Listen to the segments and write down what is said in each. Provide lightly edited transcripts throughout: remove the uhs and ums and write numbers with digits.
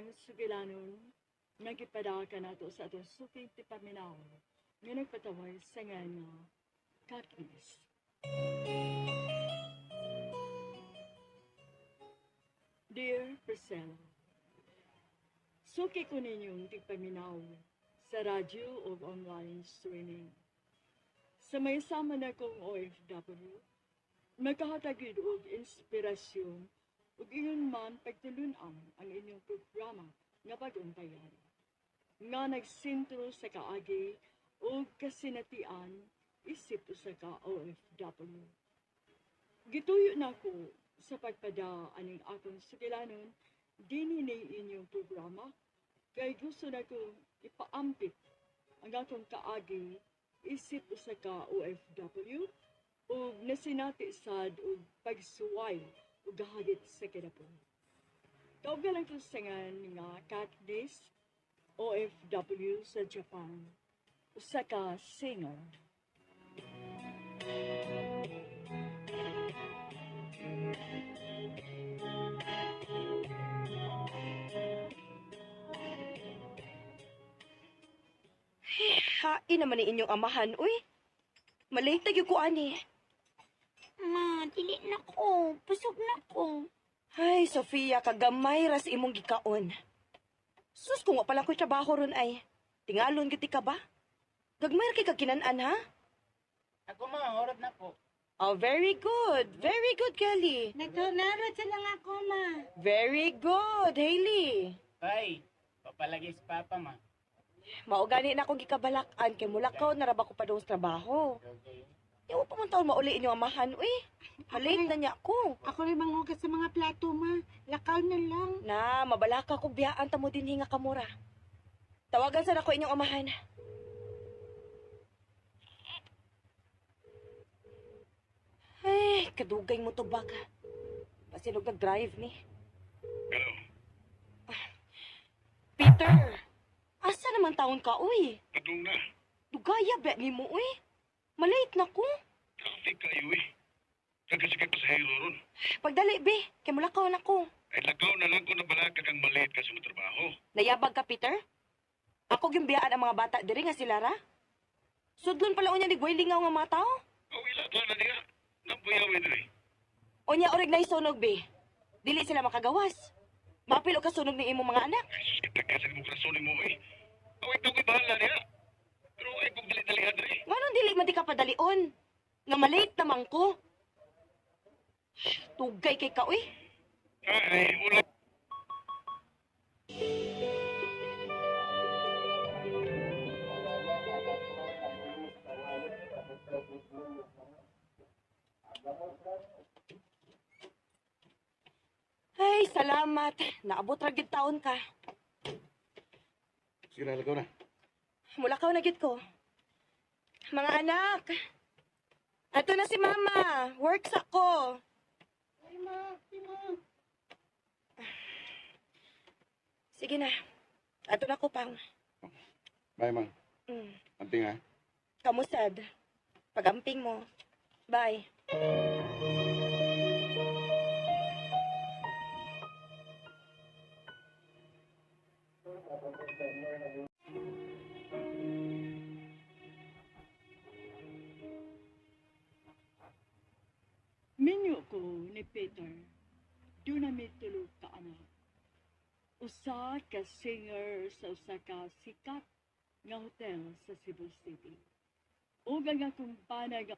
ang sugilanon nga gipadaka nato sa atong suking tipaminaw nga nagpatawag sa nga kakis. Dear Priscilla, suki ko ninyong tigpaminaw sa radyo o online streaming. Sa may sama na kong OFW, magkahatagid og inspirasyon ug iyon man pagtulunang ang inyong programa nga pag-untayan. Nga nagsintro sa kaagi o kasinatian isip sa ka OFW. Gituyo na ko sa pagpada aning akong sukilanon dini ni inyong programa kay gusto na ko ipaampit ang akong kaagi isip sa ka OFW o nasinati sad o pagsuway o gahagit sa kinapon. Kaugalan ko sa nga Katniss OFW sa Japan usa ka singer. Hain naman ni inyong amahan, uy. Malate na ko, ani. Ma, dili na ko. Busog na ko. Ay, Sofia, kagamay ras imong gikaon. Sus, kung wa pala ko'y trabaho ron ay. Tingalon giti ka ba? Gagmay ra kay kakinan-an, ha? Ako ma, orot na po. Oh, very good. Very good, Kelly. Nagtunarot sa lang ako, ma. Very good, Hailey. Ay, papalagi si Papa ma. Maugani na akong gikabalakan kay mulakaw na raba ko pa doon sa trabaho. Okay. Yawa pa man taon mauli inyong amahan, uy. Malate na niya ako. Ako rin mangugas sa mga plato, ma. Lakaw na lang. Na, mabalaka ko biyaan tamo din hinga kamura. Tawagan sa nako inyong amahan. Ay, kadugay mo to baga. Pasinog nag-drive ni. Hello, Peter! Asa naman taon ka, uy? padung na. Dugaya ba ni mo, uy? Malate na ko. Traffic kayo eh. Nagkasakit pasahero ron. Pagdali, be. Kay mulakaw na ko. Ay lagaw na lang ko na balaka kang malit ka sa trabaho. Nayabag ka, Peter? Ako gimbiyaan ang mga bata diri nga si Lara. Sudlon pala unya ni lingaw nga mga tao. Awila to na niya. Nampuyawin rin. Unya orig na isunog, be. Dili sila makagawas. Mapilo ka sunog ni imong mga anak. Ay sus, kitagasan mo krason mo eh. Awit daw ko'y bahala niya. Pero ay kong dali-dalihan rin. Nganong dili man di ka padalion? Nga malate naman ko. Tugay kay ka, uy. Ay, ulat. Ay, salamat. Naabot ra gid taon ka. Sige na, lagaw na. Mulakaw na gid ko. Mga anak. Ato na si Mama. Work sa ko. Ay, ma. Sige na. Ato na ko pang. Bye, Mang. Mm. Anting ha. Kamusad. Pagamping mo. Bye. Minyo ko ni Peter, doon na may tulog ka anak. Usa ka singer sa usa ka sikat nga hotel sa Cebu City. O nga kung panag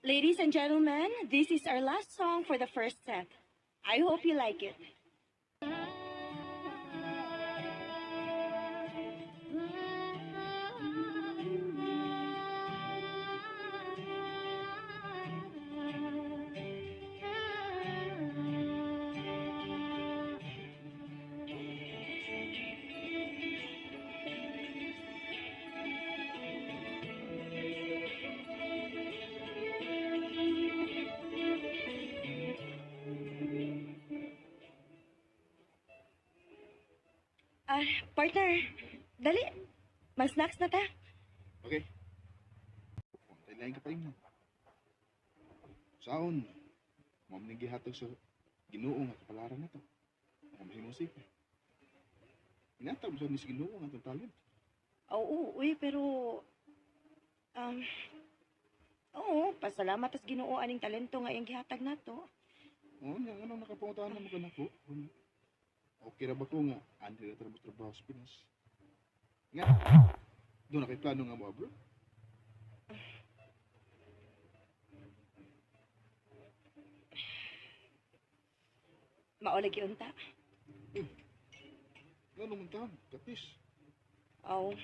Ladies and gentlemen, this is our last song for the first set. I hope you like it. Partner, dali. Mag-snacks na ta. Okay. Pantay lain ka pa rin. Saon, ma'am nang gihatag sa Ginoo nga kapalaran na to. Ang mahimong sipa. Inatag mo sa ni sa Ginoo nga itong talent. Oo, uy, pero... oo, pasalamat as Ginoo aning talento nga iyang gihatag nato. Oo, nga, ano nakapangutaan naman ka na ko. Okay ra ba ko nga, andi na trabaho sa Pinas. Nga, doon na kay plano nga mo, bro. Maulag yun ta. Nga naman taon, kapis. Oo.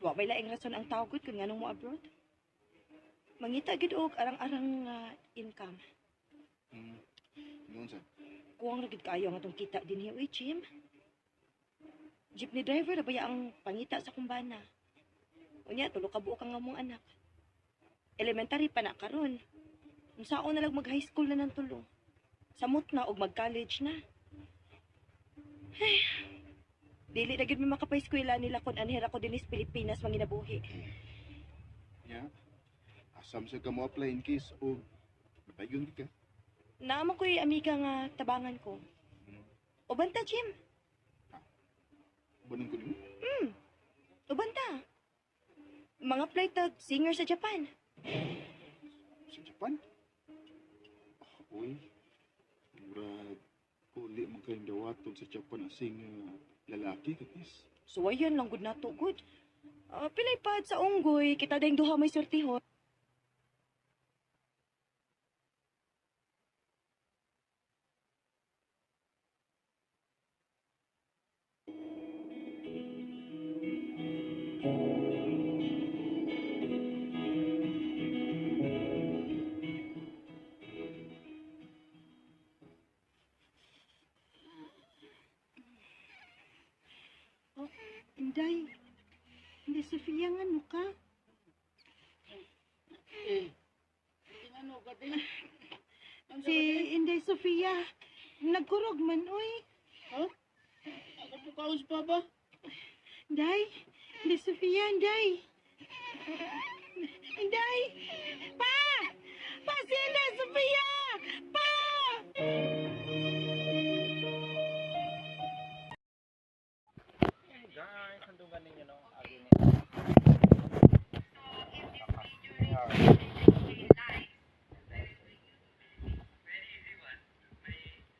Wa may laing rason ang tawagod kung nganong mo abroad. Mangita gid og arang-arang income. Noon sa, Kuwang ra gid kaayo nga tong kita dinhi uy, Jim. Jeepney driver na baya ang pangita sa kumbana. Unya tulo ka buok ang among anak. Elementary pa na karon. Unsaon na lang mag high school na nang tulo. Samot na og mag college na. Ay, dili na gid mi makapay-eskwela nila kun anhera ko dinis Pilipinas manginabuhi. ya, asam sa ka mo apply in case o napayon ka. Naama ko'y amiga nga tabangan ko. Uban ta, Jim. Banang ko nimo? Uban ta. Mga flight singer sa Japan. Sa Japan? Uy, murag uli man kayong dawaton sa Japan asing lalaki kapis. So ayan lang gud nato gud. Pilay pad sa unggoy, kita dayong duha may sortihon. Inday. Inday Sofia, ano ka? Ano ka din? Si Inday Sofia, nagkurog man, uy. Ako po kaos pa ba? Inday, Inday Sofia, Inday. Inday! Pa! Pa si Inday Sofia! Pa! Guys, handugan ninyo no? Agin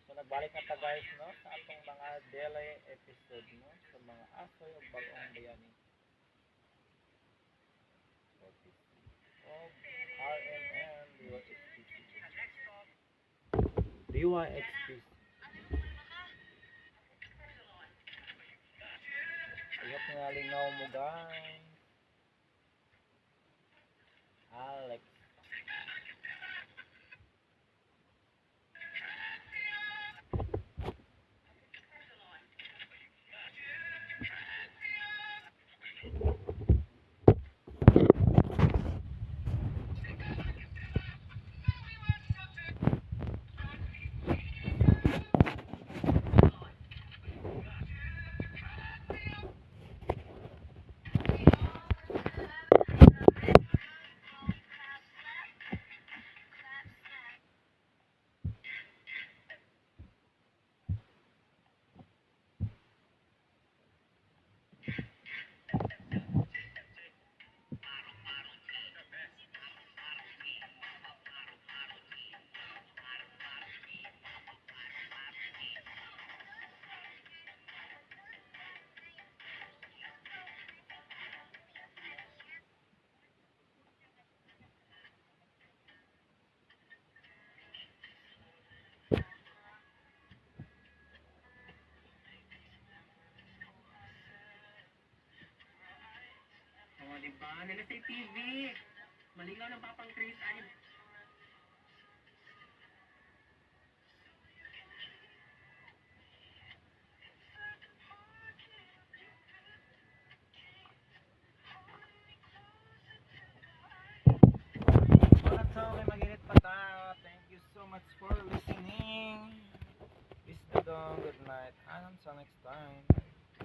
So nagbalik na ta guys no sa atong mga daily episode no sa mga asoy o bagong bayani. Of RMN DYXPC. Ayot nga lingaw mo guys. Alex. O, diba? Nila sa TV. Malingaw ng Papang Chris. Ay, Wala sa okay maginit pa ta. Thank you so much for listening. Peace to dawn. Good night. And until next time.